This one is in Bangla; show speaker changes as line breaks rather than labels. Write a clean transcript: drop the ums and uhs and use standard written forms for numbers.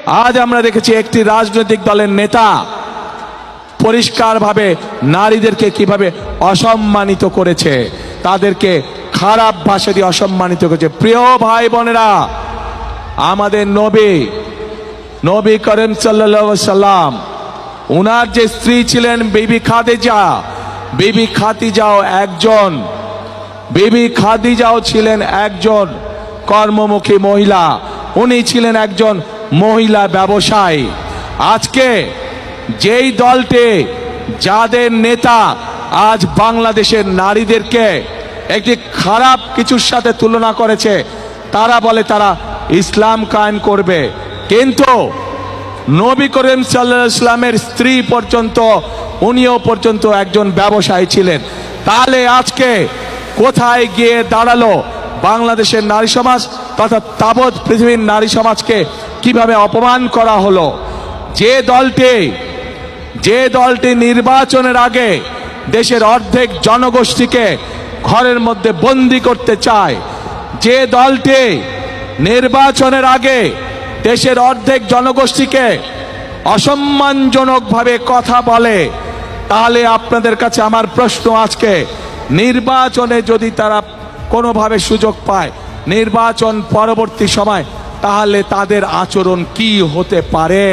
আজ আমরা দেখেছি একটি রাজনৈতিক দলের নেতা পরিষ্কারভাবে নারীদেরকে কিভাবে অসম্মানিত করেছে, তাদেরকে খারাপ ভাষা দিয়ে অসম্মানিত করেছে। প্রিয় ভাই বোনেরা, আমাদের নবী করিম সাল্লাল্লাহু আলাইহি সাল্লাম, উনার যে স্ত্রী ছিলেন বিবি খাদিজাও ছিলেন একজন কর্মমুখী মহিলা। উনি ছিলেন একজন মহিলা ব্যবসায়ী। আজকে যেই দলটি, যাদের নেতা আজ বাংলাদেশের নারীদেরকে একটি খারাপ কিছুর সাথে তুলনা করেছে, তারা বলে তারা ইসলাম কায়েম করবে, কিন্তু নবী করিম সাল্লাল্লাহু আলাইহি ওয়াসাল্লামের স্ত্রী পর্যন্ত, উনিও পর্যন্ত একজন ব্যবসায়ী ছিলেন। তাহলে আজকে কোথায় গিয়ে দাঁড়ালো বাংলাদেশের নারী সমাজ তথা তাবৎ পৃথিবীর নারী সমাজকে কিভাবে অপমান করা হলো? যে দলটি নির্বাচনের আগে দেশের অর্ধেক জনগোষ্ঠীকে ঘরের মধ্যে বন্দী করতে চায়, যে দলটি নির্বাচনের আগে দেশের অর্ধেক জনগোষ্ঠীকে অসম্মানজনকভাবে কথা বলে, তাহলে আপনাদের কাছে আমার প্রশ্ন, আজকে নির্বাচনে যদি তারা কোনোভাবে সুযোগ পায়, নির্বাচন পরবর্তী সময়, তাহলে তাদের আচরণ কি হতে পারে?